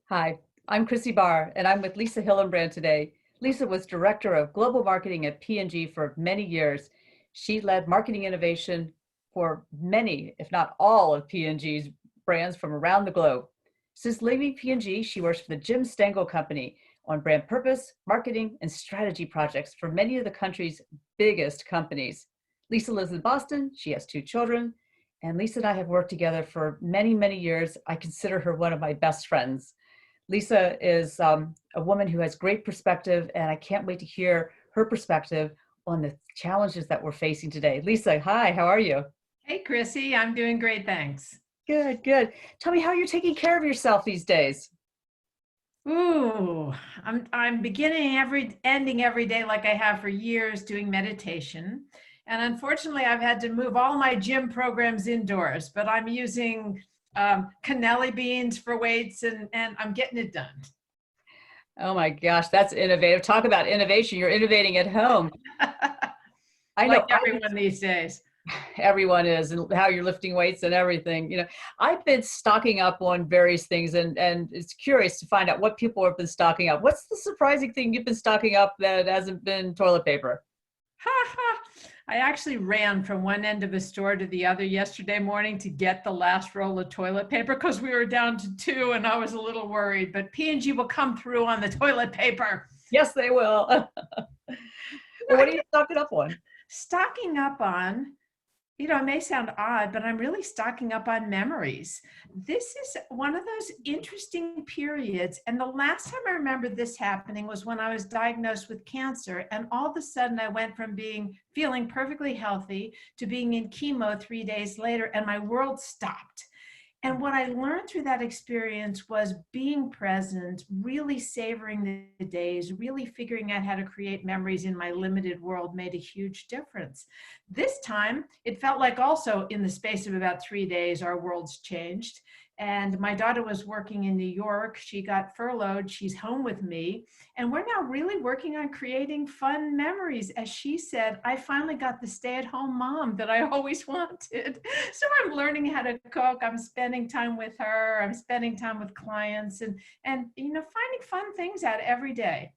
Hi, I'm Chrissy Barr, and I'm with Lisa Hillenbrand today. Lisa was Director of Global Marketing at P&G for many years. She led marketing innovation for many, if not all, of P&G's brands from around the globe. Since leaving P&G, she works for the Jim Stengel Company on brand purpose, marketing, and strategy projects for many of the country's biggest companies. Lisa lives in Boston. She has two children, and Lisa and I have worked together for many, many years. I consider her one of my best friends. Lisa is a woman who has great perspective, and I can't wait to hear her perspective on the challenges that we're facing today. Lisa, hi, how are you? Hey, Chrissy, I'm doing great, thanks. Good, good. Tell me how you're taking care of yourself these days. Ooh, I'm beginning ending every day like I have for years doing meditation. And unfortunately, I've had to move all my gym programs indoors, but I'm using cannelli beans for weights and I'm getting it done. Oh my gosh, that's innovative. Talk about innovation. You're innovating at home. I Like know everyone these days. everyone is, and how you're lifting weights and everything. I've been stocking up on various things, and it's curious to find out what people have been stocking up. What's the surprising thing you've been stocking up that hasn't been toilet paper? I actually ran from one end of a store to the other yesterday morning to get the last roll of toilet paper because we were down to two and I was a little worried, but P&G will come through on the toilet paper. Yes, they will. Well, I what are you get stocking up on? stocking up on, it may sound odd, but I'm really stocking up on memories. This is one of those interesting periods. And the last time I remember this happening was when I was diagnosed with cancer. And all of a sudden, I went from feeling perfectly healthy to being in chemo 3 days later, and my world stopped. And what I learned through that experience was being present, really savoring the days, really figuring out how to create memories in my limited world made a huge difference. This time, it felt like also in the space of about 3 days, our worlds changed. And my daughter was working in New York. She got furloughed. She's home with me. And we're now really working on creating fun memories. As she said, I finally got the stay-at-home mom that I always wanted. So I'm learning how to cook. I'm spending time with her. I'm spending time with clients and finding fun things out every day.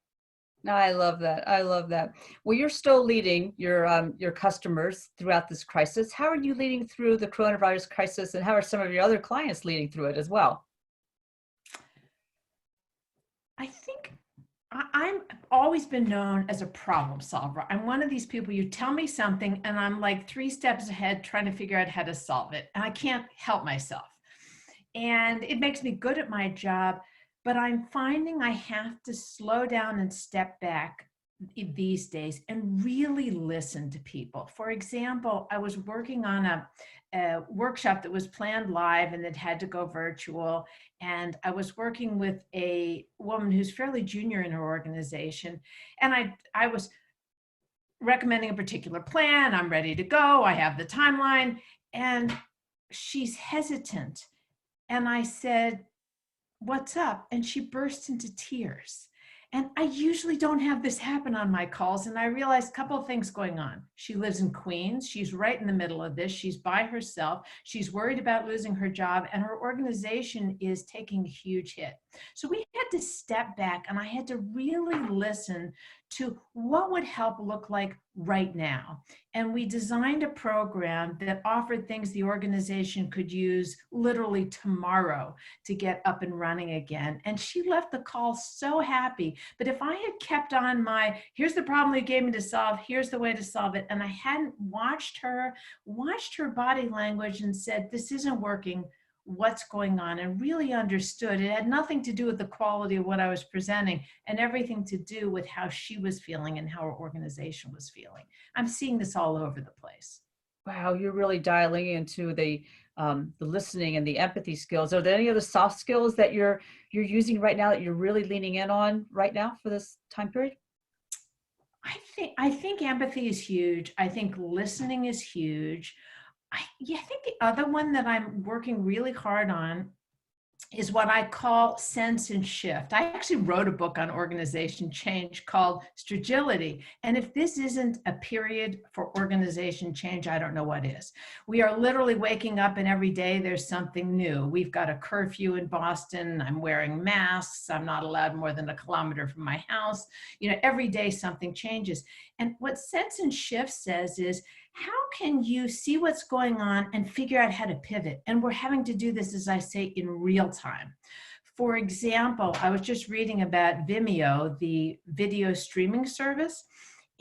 No, I love that. I love that. Well, you're still leading your customers throughout this crisis. How are you leading through the coronavirus crisis, and how are some of your other clients leading through it as well? I think I'm always been known as a problem solver. I'm one of these people, you tell me something and I'm like 3 steps ahead trying to figure out how to solve it. And I can't help myself. And it makes me good at my job, but I'm finding I have to slow down and step back these days and really listen to people. For example, I was working on a workshop that was planned live and that had to go virtual. And I was working with a woman who's fairly junior in her organization. And I was recommending a particular plan. I'm ready to go. I have the timeline. And she's hesitant. And I said, "What's up?" And she burst into tears. And I usually don't have this happen on my calls. And I realized a couple of things going on. She lives in Queens. She's right in the middle of this. She's by herself. She's worried about losing her job, and her organization is taking a huge hit. So we had to step back, and I had to really listen to what would help look like right now. And we designed a program that offered things the organization could use literally tomorrow to get up and running again. And she left the call so happy. But if I had kept on here's the problem you gave me to solve, here's the way to solve it, and I hadn't watched her body language and said, this isn't working, what's going on, and really understood, it had nothing to do with the quality of what I was presenting and everything to do with how she was feeling and how her organization was feeling. I'm seeing this all over the place. Wow, you're really dialing into the listening and the empathy skills. Are there any other soft skills that you're using right now that you're really leaning in on right now for this time period? I think empathy is huge. I think listening is huge. I think the other one that I'm working really hard on is what I call sense and shift. I actually wrote a book on organization change called Stragility. And if this isn't a period for organization change, I don't know what is. We are literally waking up and every day there's something new. We've got a curfew in Boston. I'm wearing masks. I'm not allowed more than a kilometer from my house. Every day something changes. And what sense and shift says is, how can you see what's going on and figure out how to pivot? And we're having to do this, as I say, in real time. For example, I was just reading about Vimeo, the video streaming service,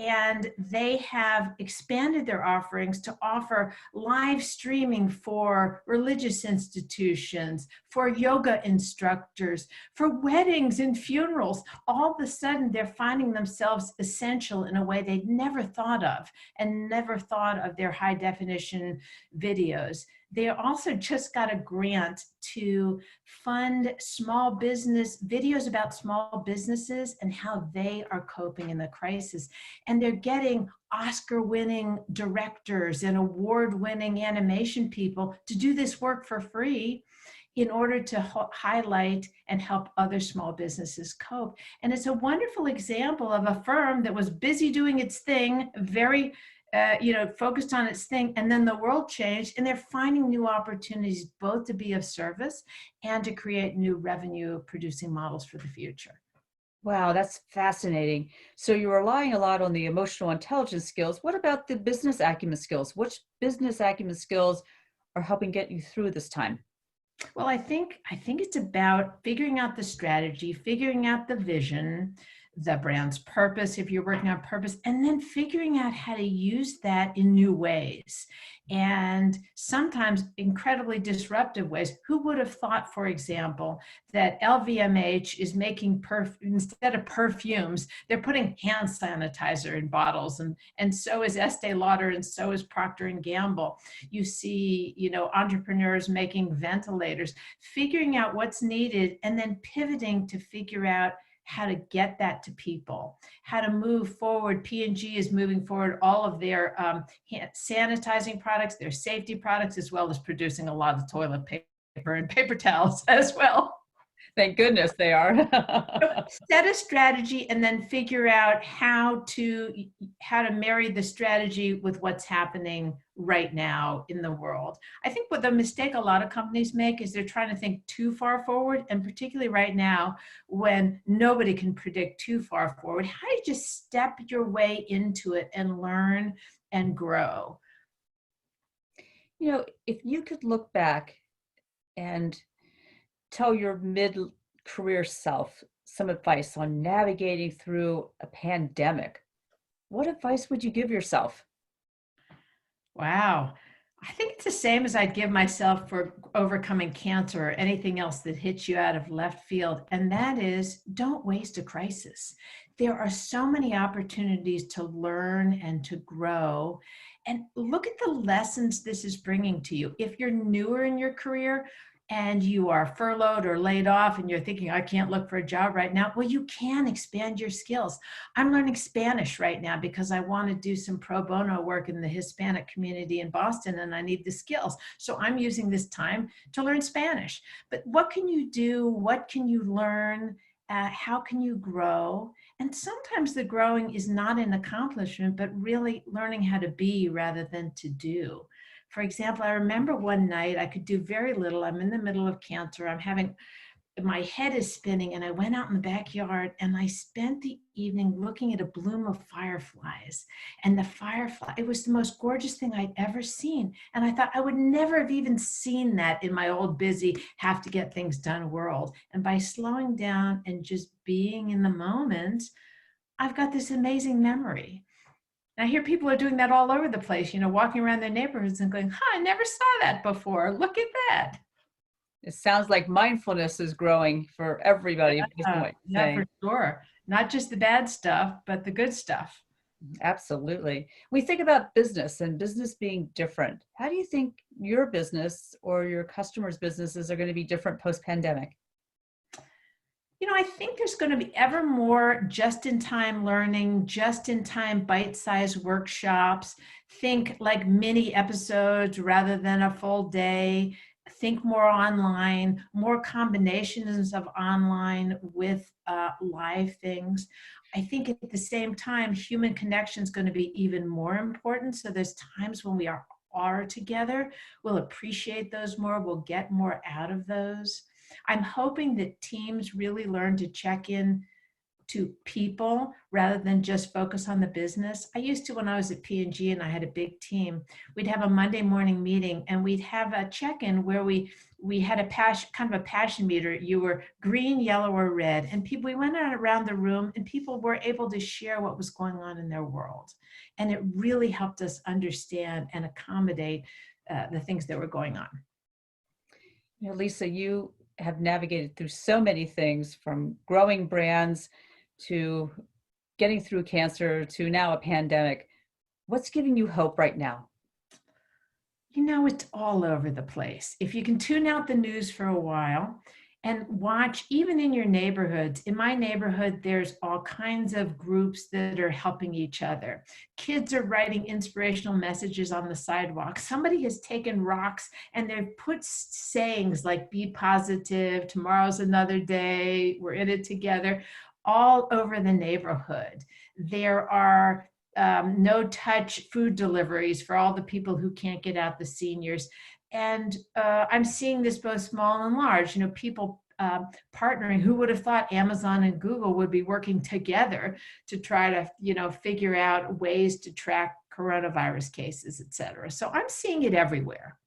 and they have expanded their offerings to offer live streaming for religious institutions, for yoga instructors, for weddings and funerals. All of a sudden, they're finding themselves essential in a way they'd never thought of, and never thought of their high definition videos. They also just got a grant to fund small business videos about small businesses and how they are coping in the crisis. And they're getting Oscar-winning directors and award-winning animation people to do this work for free in order to highlight and help other small businesses cope. And it's a wonderful example of a firm that was busy doing its thing, very focused on its thing, and then the world changed, and they're finding new opportunities both to be of service and to create new revenue producing models for the future. Wow, that's fascinating. So you're relying a lot on the emotional intelligence skills. What about the business acumen skills? Which business acumen skills are helping get you through this time? Well, I think it's about figuring out the strategy, figuring out the vision, the brand's purpose, if you're working on purpose, and then figuring out how to use that in new ways, and sometimes incredibly disruptive ways. Who would have thought, for example, that LVMH is making instead of perfumes, they're putting hand sanitizer in bottles, and so is Estee Lauder, and so is Procter and Gamble. You see, entrepreneurs making ventilators, figuring out what's needed, and then pivoting to figure out how to get that to people, how to move forward. P&G is moving forward all of their sanitizing products, their safety products, as well as producing a lot of toilet paper and paper towels as well. Thank goodness they are. Set a strategy and then figure out how to marry the strategy with what's happening right now in the world. I think what the mistake a lot of companies make is they're trying to think too far forward, and particularly right now when nobody can predict too far forward. How do you just step your way into it and learn and grow? If you could look back and tell your mid-career self some advice on navigating through a pandemic, what advice would you give yourself? Wow. I think it's the same as I'd give myself for overcoming cancer or anything else that hits you out of left field. And that is, don't waste a crisis. There are so many opportunities to learn and to grow. And look at the lessons this is bringing to you. If you're newer in your career, and you are furloughed or laid off and you're thinking, I can't look for a job right now, well, you can expand your skills. I'm learning Spanish right now because I want to do some pro bono work in the Hispanic community in Boston, and I need the skills. So I'm using this time to learn Spanish. But what can you do? What can you learn? How can you grow? And sometimes the growing is not an accomplishment, but really learning how to be rather than to do. For example, I remember one night I could do very little. I'm in the middle of cancer. My head is spinning, and I went out in the backyard and I spent the evening looking at a bloom of fireflies. And it was the most gorgeous thing I'd ever seen. And I thought I would never have even seen that in my old busy, have to get things done world. And by slowing down and just being in the moment, I've got this amazing memory. And I hear people are doing that all over the place, walking around their neighborhoods and going, I never saw that before. Look at that. It sounds like mindfulness is growing for everybody. Yeah, for sure. Not just the bad stuff, but the good stuff. Absolutely. We think about business and business being different. How do you think your business or your customers' businesses are going to be different post-pandemic? I think there's going to be ever more just-in-time learning, just-in-time bite-sized workshops. Think like mini episodes rather than a full day. think more online, more combinations of online with live things. I think at the same time, human connection is going to be even more important. So there's times when we are together, we'll appreciate those more, we'll get more out of those. I'm hoping that teams really learn to check in to people rather than just focus on the business. I used to, when I was at P&G and I had a big team, we'd have a Monday morning meeting and we'd have a check-in where we had a passion, kind of a passion meter. You were green, yellow, or red. And we went around the room and people were able to share what was going on in their world. And it really helped us understand and accommodate the things that were going on. You know, Lisa, you have navigated through so many things, from growing brands to getting through cancer to now a pandemic. What's giving you hope right now? You know, it's all over the place. If you can tune out the news for a while and watch, even in your neighborhoods. In my neighborhood, there's all kinds of groups that are helping each other. Kids are writing inspirational messages on the sidewalk. Somebody has taken rocks and they've put sayings like, be positive, tomorrow's another day, we're in it together, all over the neighborhood. There are no-touch food deliveries for all the people who can't get out, the seniors. And I'm seeing this both small and large, you know, people partnering. Who would have thought Amazon and Google would be working together to try to, you know, figure out ways to track coronavirus cases, et cetera. So I'm seeing it everywhere.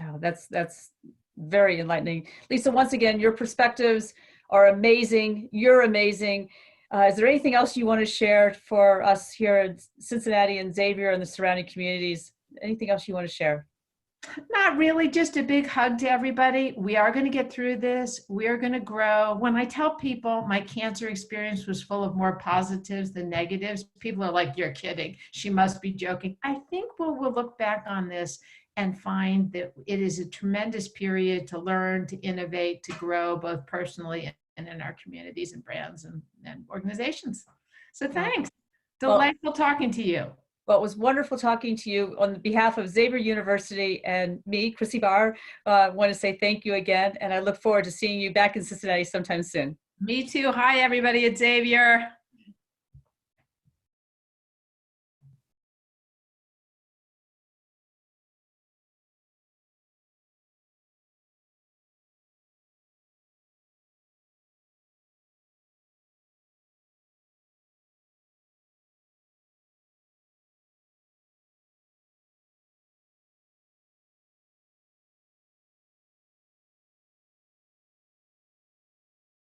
Oh, that's very enlightening. Lisa, once again, your perspectives are amazing. You're amazing. Is there anything else you want to share for us here in Cincinnati and Xavier and the surrounding communities? Anything else you want to share? Not really, just a big hug to everybody. We are going to get through this. We are going to grow. When I tell people my cancer experience was full of more positives than negatives, people are like, you're kidding. She must be joking. I think we'll look back on this and find that it is a tremendous period to learn, to innovate, to grow, both personally and in our communities and brands and organizations. So thanks. Delightful talking to you. Well, it was wonderful talking to you. On behalf of Xavier University and me, Chrissy Barr, want to say thank you again. And I look forward to seeing you back in Cincinnati sometime soon. Me too. Hi, everybody at Xavier.